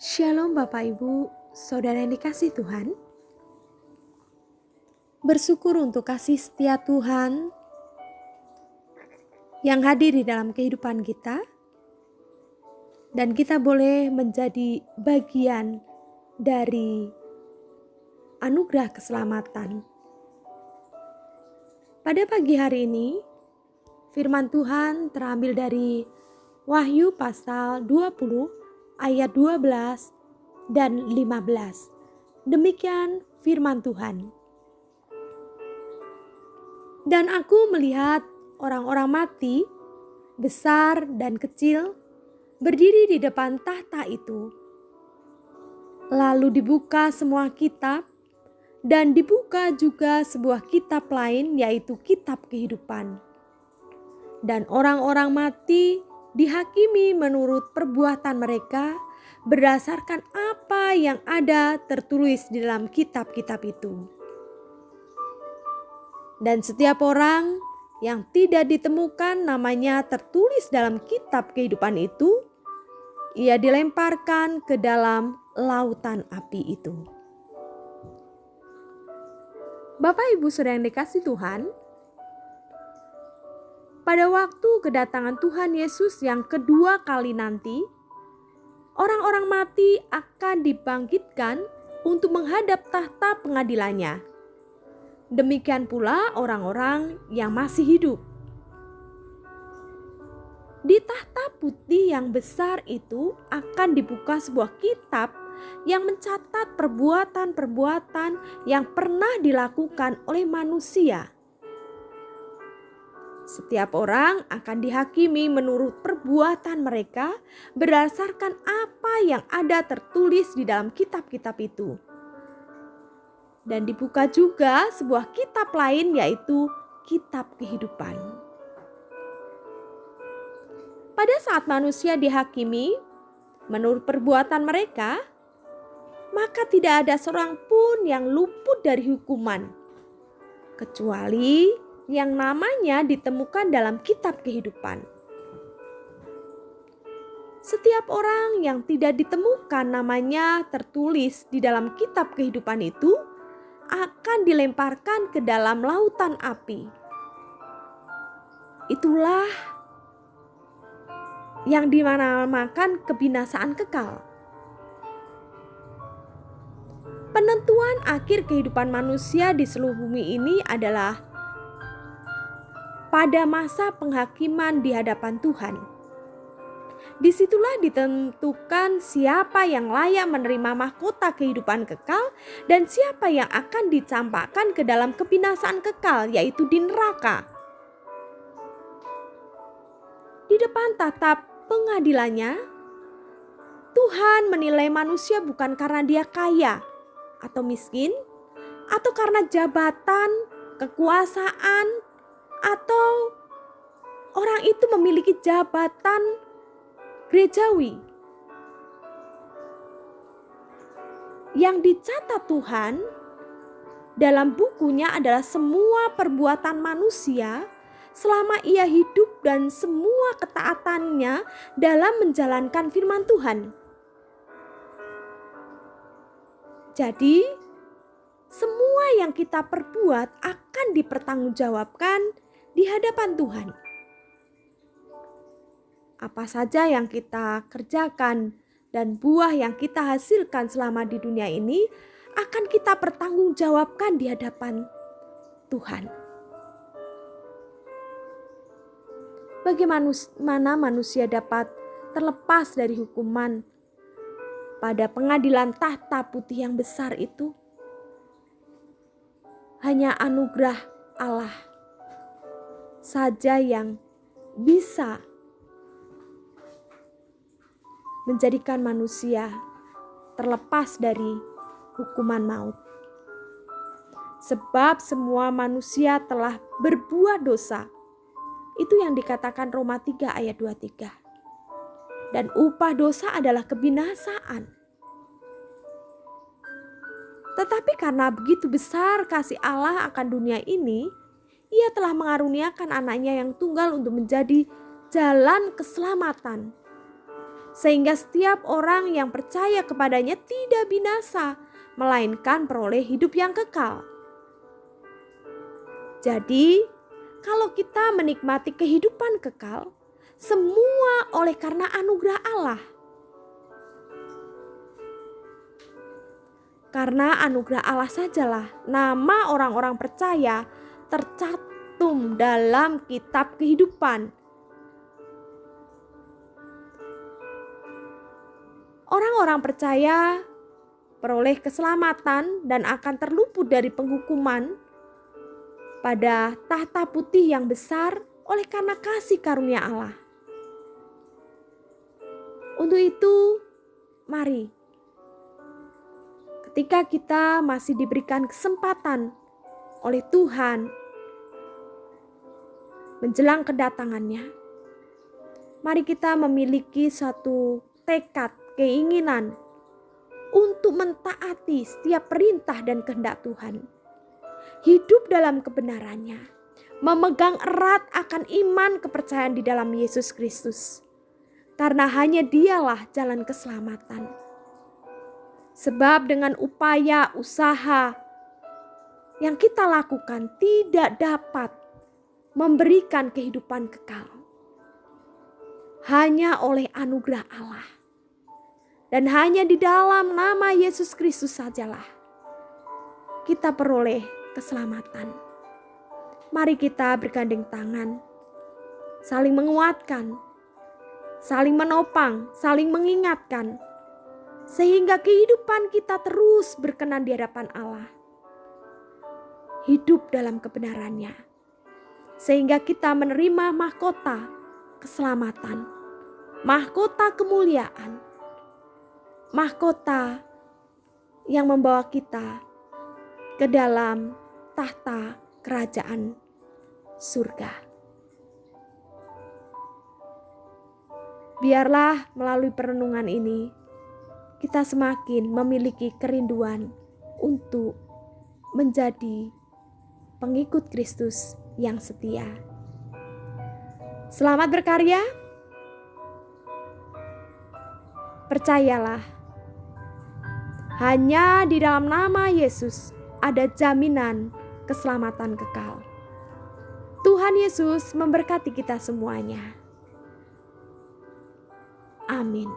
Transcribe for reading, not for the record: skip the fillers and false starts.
Shalom Bapak Ibu, Saudara yang dikasih Tuhan. Bersyukur untuk kasih setia Tuhan yang hadir di dalam kehidupan kita. Dan kita boleh menjadi bagian dari anugerah keselamatan. Pada pagi hari ini, firman Tuhan terambil dari Wahyu pasal 20 ayat 12 dan 15. Demikian firman Tuhan. Dan aku melihat orang-orang mati, besar dan kecil, berdiri di depan tahta itu. Lalu dibuka semua kitab, dan dibuka juga sebuah kitab lain, yaitu kitab kehidupan. Dan orang-orang mati dihakimi menurut perbuatan mereka berdasarkan apa yang ada tertulis di dalam kitab-kitab itu. Dan setiap orang yang tidak ditemukan namanya tertulis dalam kitab kehidupan itu, ia dilemparkan ke dalam lautan api itu. Bapak Ibu Saudara yang dikasih Tuhan, pada waktu kedatangan Tuhan Yesus yang kedua kali nanti, orang-orang mati akan dibangkitkan untuk menghadap tahta pengadilannya. Demikian pula orang-orang yang masih hidup. Di tahta putih yang besar itu akan dibuka sebuah kitab yang mencatat perbuatan-perbuatan yang pernah dilakukan oleh manusia. Setiap orang akan dihakimi menurut perbuatan mereka berdasarkan apa yang ada tertulis di dalam kitab-kitab itu. Dan dibuka juga sebuah kitab lain, yaitu kitab kehidupan. Pada saat manusia dihakimi menurut perbuatan mereka, maka tidak ada seorang pun yang luput dari hukuman, kecuali yang namanya ditemukan dalam kitab kehidupan. Setiap orang yang tidak ditemukan namanya tertulis di dalam kitab kehidupan itu akan dilemparkan ke dalam lautan api. Itulah yang dinamakan kebinasaan kekal. Penentuan akhir kehidupan manusia di seluruh bumi ini adalah pada masa penghakiman di hadapan Tuhan. Disitulah ditentukan siapa yang layak menerima mahkota kehidupan kekal dan siapa yang akan dicampakkan ke dalam kebinasaan kekal, yaitu di neraka. Di depan tahta pengadilannya, Tuhan menilai manusia bukan karena dia kaya atau miskin, atau karena jabatan, kekuasaan, atau orang itu memiliki jabatan gerejawi. Yang dicatat Tuhan dalam bukunya adalah semua perbuatan manusia selama ia hidup dan semua ketaatannya dalam menjalankan firman Tuhan. Jadi, semua yang kita perbuat akan dipertanggungjawabkan di hadapan Tuhan. Apa saja yang kita kerjakan dan buah yang kita hasilkan selama di dunia ini akan kita pertanggungjawabkan di hadapan Tuhan. Bagaimana manusia dapat terlepas dari hukuman pada pengadilan tahta putih yang besar itu? Hanya anugerah Allah saja yang bisa menjadikan manusia terlepas dari hukuman maut. Sebab semua manusia telah berbuat dosa. Itu yang dikatakan Roma 3 ayat 23. Dan upah dosa adalah kebinasaan. Tetapi karena begitu besar kasih Allah akan dunia ini, Ia telah mengaruniakan anaknya yang tunggal untuk menjadi jalan keselamatan sehingga setiap orang yang percaya kepadanya tidak binasa, melainkan peroleh hidup yang kekal. Jadi, kalau kita menikmati kehidupan kekal, semua oleh karena anugerah Allah. Karena anugerah Allah sajalah nama orang-orang percaya tercantum dalam kitab kehidupan. Orang-orang percaya peroleh keselamatan dan akan terluput dari penghukuman pada tahta putih yang besar oleh karena kasih karunia Allah. Untuk itu, mari ketika kita masih diberikan kesempatan oleh Tuhan menjelang kedatangannya, mari kita memiliki suatu tekad, keinginan untuk mentaati setiap perintah dan kehendak Tuhan. Hidup dalam kebenarannya, memegang erat akan iman kepercayaan di dalam Yesus Kristus. Karena hanya Dialah jalan keselamatan. Sebab dengan upaya usaha yang kita lakukan tidak dapat memberikan kehidupan kekal. Hanya oleh anugerah Allah. Dan hanya di dalam nama Yesus Kristus sajalah kita peroleh keselamatan. Mari kita bergandeng tangan, saling menguatkan, saling menopang, saling mengingatkan, sehingga kehidupan kita terus berkenan di hadapan Allah. Hidup dalam kebenarannya, sehingga kita menerima mahkota keselamatan, mahkota kemuliaan, mahkota yang membawa kita ke dalam tahta kerajaan surga. Biarlah melalui perenungan ini kita semakin memiliki kerinduan untuk menjadi pengikut Kristus yang setia. Selamat berkarya. Percayalah, hanya di dalam nama Yesus ada jaminan keselamatan kekal. Tuhan Yesus memberkati kita semuanya. Amin.